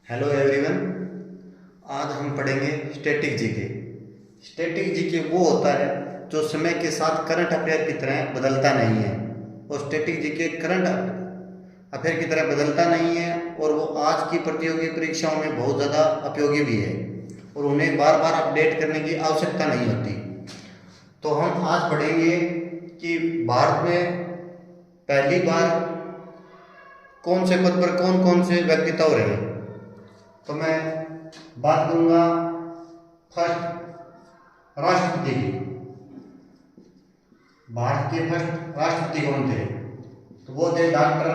Hello everyone. आज हम पढ़ेंगे स्टैटिक जीके। स्टैटिक जीके वो होता है जो समय के साथ करंट अफेयर की तरह बदलता नहीं है। और स्टैटिक जीके करंट अफेयर की तरह बदलता नहीं है और वो आज की प्रतियोगी परीक्षाओं में बहुत ज़्यादा उपयोगी भी है और उन्हें बार बार अपडेट करने की आवश्यकता नहीं होती। तो हम आज पढ़ेंगे कि भारत में पहली बार कौन से पद पर कौन कौन से व्यक्तित्व रहे। तो मैं बात करूंगा फर्स्ट राष्ट्रपति की। भारत के फर्स्ट राष्ट्रपति कौन थे? तो वो थे डॉक्टर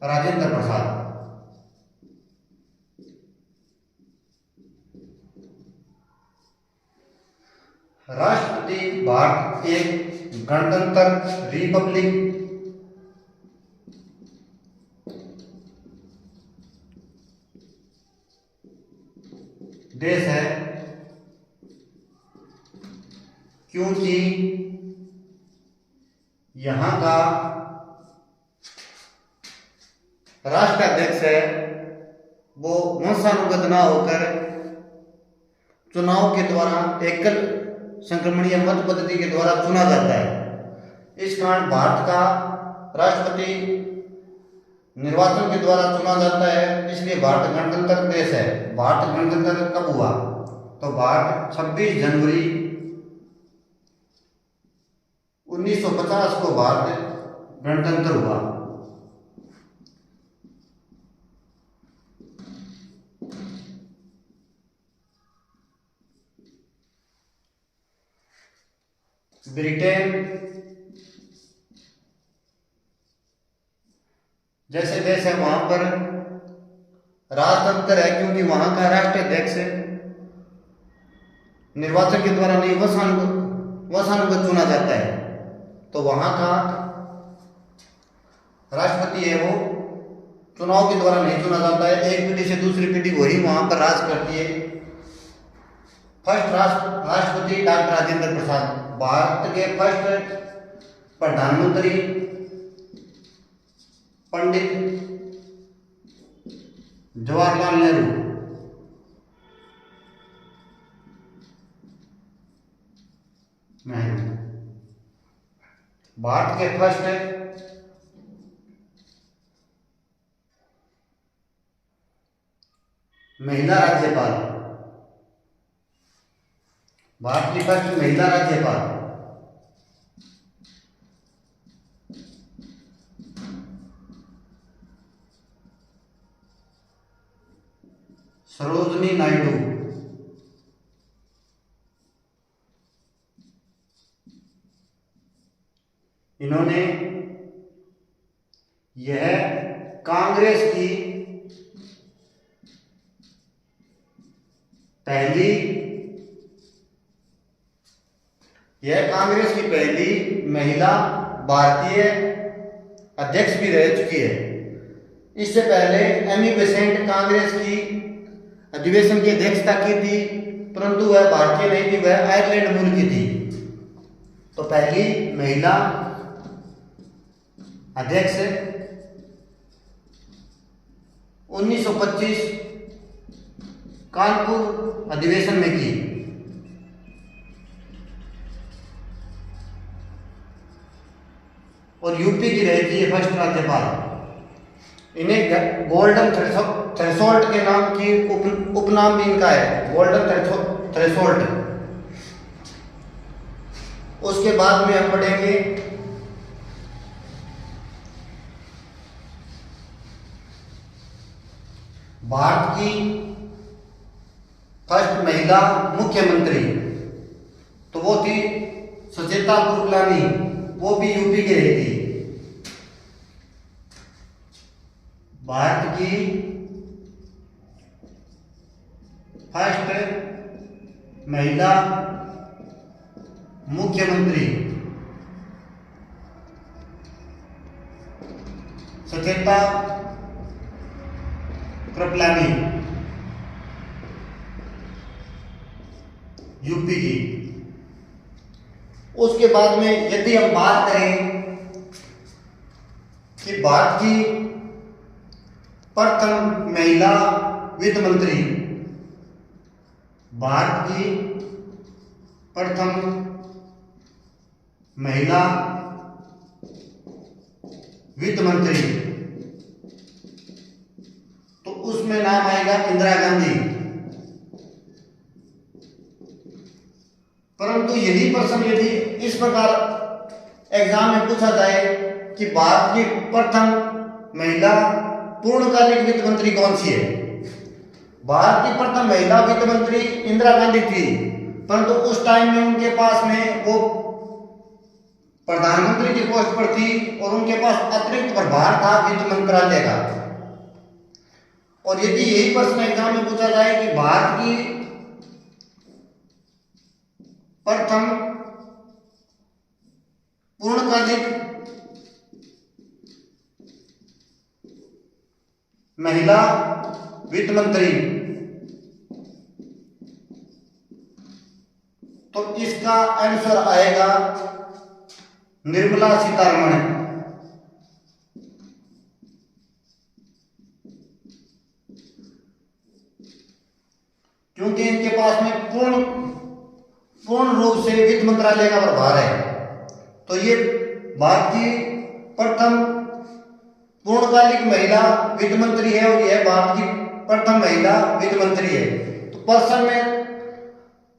राजेंद्र प्रसाद। राष्ट्रपति भारत एक गणतंत्र रिपब्लिक देश है क्योंकि यहां का राष्ट्राध्यक्ष है वो वंशानुगत ना होकर चुनाव के द्वारा एकल संक्रमणीय मत पद्धति के द्वारा चुना जाता है। इस कारण भारत का राष्ट्रपति निर्वाचन के द्वारा चुना जाता है, इसलिए भारत गणतंत्र देश है। भारत गणतंत्र कब हुआ? तो भारत 26 जनवरी 1950 को भारत गणतंत्र हुआ। ब्रिटेन जैसे देश है वहां पर राजतंत्र है क्योंकि वहां का राष्ट्राध्यक्ष निर्वाचन के द्वारा नहीं वंशानुगत चुना जाता है। तो वहां का राष्ट्रपति है वो चुनाव के द्वारा नहीं चुना जाता है। एक पीढ़ी से दूसरी पीढ़ी वही वहां पर राज करती है। फर्स्ट राष्ट्रपति डॉक्टर राजेंद्र प्रसाद। भारत के फर्स्ट प्रधानमंत्री पंडित जवाहरलाल नेहरू। भारत के फर्स्ट महिला राज्यपाल। भारत की फर्स्ट महिला राज्यपाल सरोजनी नायडू। इन्होंने यह कांग्रेस की पहली महिला भारतीय अध्यक्ष भी रह चुकी है। इससे पहले एमी बेसेंट कांग्रेस की अधिवेशन की अध्यक्षता की थी, परंतु वह भारतीय नहीं थी, वह आयरलैंड मूल की थी। तो पहली महिला अध्यक्ष 1925 कानपुर अधिवेशन में की। और यूपी की रही थी फर्स्ट राज्यपाल। इन्हें गोल्डन थ्रेशोल्ड के नाम की उपनाम भी इनका है, गोल्डन थ्रेशोल्ड। उसके बाद में हम पढ़ेंगे भारत की फर्स्ट महिला मुख्यमंत्री। तो वो थी सुचेता कृपलानी, वो भी यूपी की रही थी। भारत की फर्स्ट महिला मुख्यमंत्री सुचेता कृपलानी, यूपी की। उसके बाद में यदि हम बात करें कि भारत की प्रथम महिला वित्त मंत्री, भारत की प्रथम महिला वित्त मंत्री, तो उसमें नाम आएगा इंदिरा गांधी। परंतु यदि प्रश्न यदि इस प्रकार एग्जाम में पूछा जाए कि भारत की प्रथम महिला पूर्णकालिक वित्त मंत्री कौन सी है, भारत की प्रथम महिला वित्त मंत्री इंदिरा गांधी थी, परंतु उस टाइम में उनके पास में वो प्रधानमंत्री की पोस्ट पर थी और उनके पास अतिरिक्त प्रभार था वित्त मंत्रालय का। और यदि यही प्रश्न एग्जाम में पूछा जाए कि भारत की प्रथम पूर्णकालिक महिला वित्त मंत्री, तो इसका आंसर आएगा निर्मला सीतारमण। क्योंकि इनके पास में पूर्ण रूप से वित्त मंत्रालय का प्रभार है, तो ये भारत की प्रथम पूर्णकालिक महिला वित्त मंत्री है और यह भारत की प्रथम महिला वित्त मंत्री है। तो प्रश्न में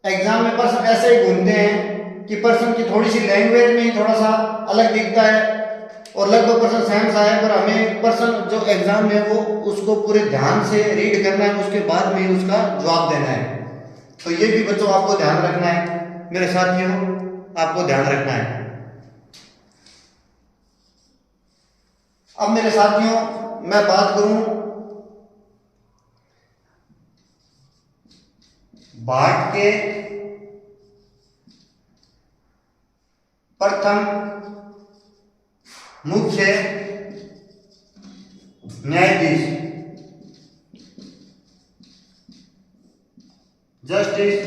एग्जाम में प्रश्न ऐसे ही घूमते हैं कि प्रश्न की थोड़ी सी लैंग्वेज में ही थोड़ा सा अलग दिखता है और लगभग प्रश्न सेम सा है, पर हमें प्रश्न जो एग्जाम में वो उसको पूरे ध्यान से रीड करना है, उसके बाद में उसका जवाब देना है। तो ये भी बच्चों आपको ध्यान रखना है, मेरे साथियों आपको ध्यान रखना है। अब मेरे साथियों मैं बात करूं भारत के प्रथम मुख्य न्यायाधीश जस्टिस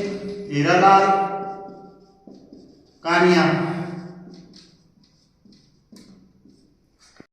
हीरालाल कानिया।